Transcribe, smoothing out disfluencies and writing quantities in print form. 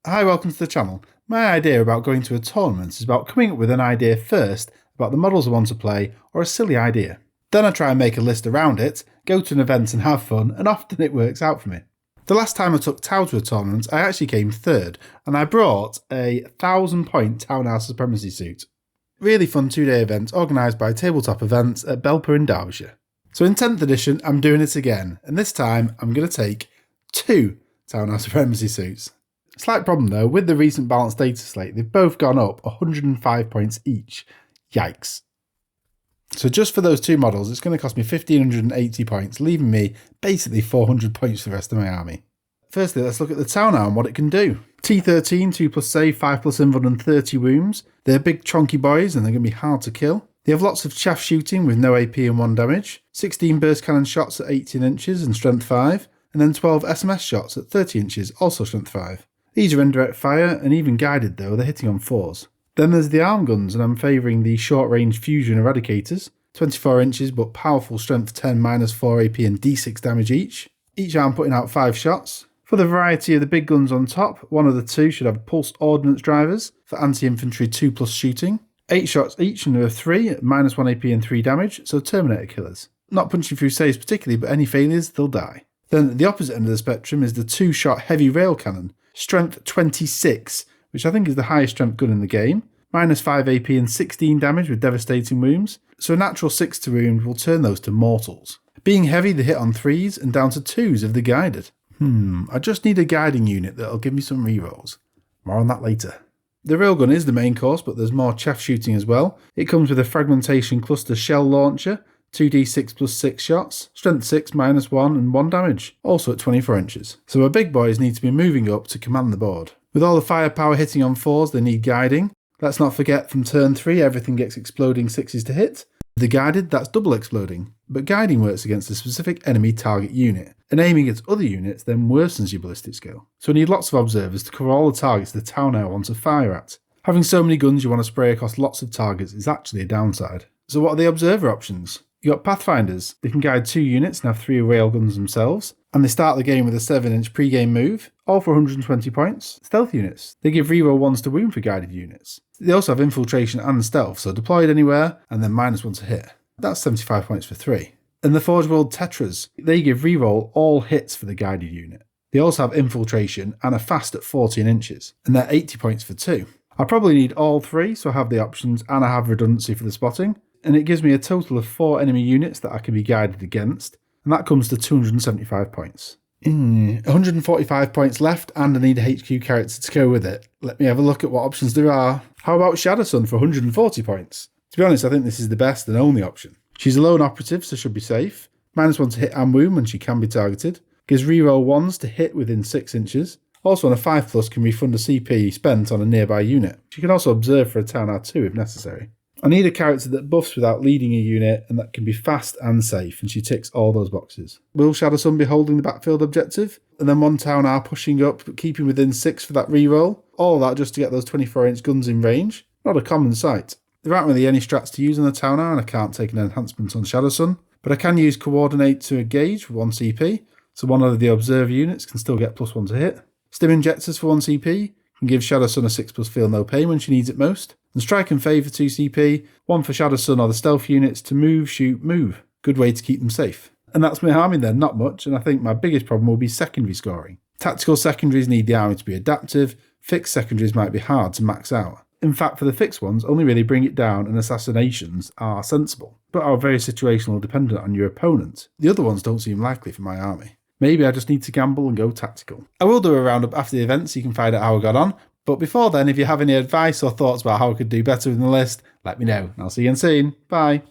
Hi, welcome to the channel. My idea about going to a tournament is about coming up with an idea first about the models I want to play or a silly idea. Then I try and make a list around it, go to an event and have fun, and often it works out for me. The last time I took Tau to a tournament, I actually came third, and I brought a 1000-point Ta'unar Supremacy suit. Really fun 2-day event organised by Tabletop Events at Belper in Derbyshire. So in 10th edition, I'm doing it again, and this time I'm going to take 2 Ta'unar Supremacy suits. Slight problem though, with the recent balanced data slate, they've both gone up 105 points each. Yikes. So just for those 2 models, it's going to cost me 1580 points, leaving me basically 400 points for the rest of my army. Firstly, let's look at the Ta'unar and what it can do. T13, 2+ save, 5+ invuln and 30 wounds. They're big chonky boys and they're going to be hard to kill. They have lots of chaff shooting with no AP and 1 damage, 16 burst cannon shots at 18 inches and strength 5, and then 12 SMS shots at 30 inches, also strength 5. These are indirect fire, and even guided though, they're hitting on 4s. Then there's the arm guns, and I'm favouring the short-range fusion eradicators. 24 inches, but powerful strength 10, -4 AP and D6 damage each. Each arm putting out 5 shots. For the variety of the big guns on top, one of the 2 should have pulsed ordnance drivers for anti-infantry 2+ shooting. 8 shots each, and there are 3 at -1 AP and 3 damage, so Terminator killers. Not punching through saves particularly, but any failures, they'll die. Then at the opposite end of the spectrum is the 2-shot heavy rail cannon. Strength 26, which I think is the highest strength gun in the game, -5 AP and 16 damage with devastating wounds, so a natural 6 to wound will turn those to mortals. Being heavy, they hit on 3s and down to 2s if they're guided. I just need a guiding unit that'll give me some rerolls. More on that later. The railgun is the main course, but there's more chaff shooting as well. It comes with a fragmentation cluster shell launcher, 2d6 + 6 shots, strength 6, -1 and 1 damage, also at 24 inches. So our big boys need to be moving up to command the board. With all the firepower hitting on 4s, they need guiding. Let's not forget from turn 3 everything gets exploding 6s to hit. If they're guided, that's double exploding, but guiding works against a specific enemy target unit, and aiming at other units then worsens your ballistic skill. So we need lots of observers to cover all the targets the Ta'unar want to fire at. Having so many guns you want to spray across lots of targets is actually a downside. So what are the observer options? You got Pathfinders. They can guide 2 units and have 3 railguns themselves, and they start the game with a 7-inch pre-game move, all for 120 points. Stealth units. They give reroll 1s to wound for guided units. They also have infiltration and stealth, so deployed anywhere, and then -1 to hit. That's 75 points for 3. And the Forge World Tetras. They give reroll all hits for the guided unit. They also have infiltration and are fast at 14 inches, and they're 80 points for 2. I probably need all 3, so I have the options and I have redundancy for the spotting. And it gives me a total of 4 enemy units that I can be guided against, and that comes to 275 points. 145 points left, and I need a HQ character to go with it. Let me have a look at what options there are. How about SHADOWSUN for 140 points? To be honest, I think this is the best and only option. She's a lone operative, so should be safe. -1 to hit and wound when she can be targeted. Gives reroll 1s to hit within 6 inches. Also on a 5+ can refund a CP spent on a nearby unit. She can also observe for a Ta'unar 2 if necessary. I need a character that buffs without leading a unit and that can be fast and safe, and she ticks all those boxes. Will SHADOWSUN be holding the backfield objective? And then 1 Ta'unar pushing up but keeping within 6 for that reroll? All that just to get those 24-inch guns in range? Not a common sight. There aren't really any strats to use on the Ta'unar, and I can't take an enhancement on SHADOWSUN, but I can use Coordinate to engage for 1 CP, so one of the observer units can still get +1 to hit. Stim Injectors for 1 CP. Can give SHADOWSUN a 6+ feel no pain when she needs it most. And Strike and Fade for 2 CP, 1 for SHADOWSUN or the stealth units to move, shoot, move. Good way to keep them safe. And that's my army then, not much, and I think my biggest problem will be secondary scoring. Tactical secondaries need the army to be adaptive, fixed secondaries might be hard to max out. In fact, for the fixed ones, only really bring it down and assassinations are sensible, but are very situational dependent on your opponent. The other ones don't seem likely for my army. Maybe I just need to gamble and go tactical. I will do a roundup after the event so you can find out how I got on, but before then, if you have any advice or thoughts about how I could do better in the list, let me know, and I'll see you again soon. Bye.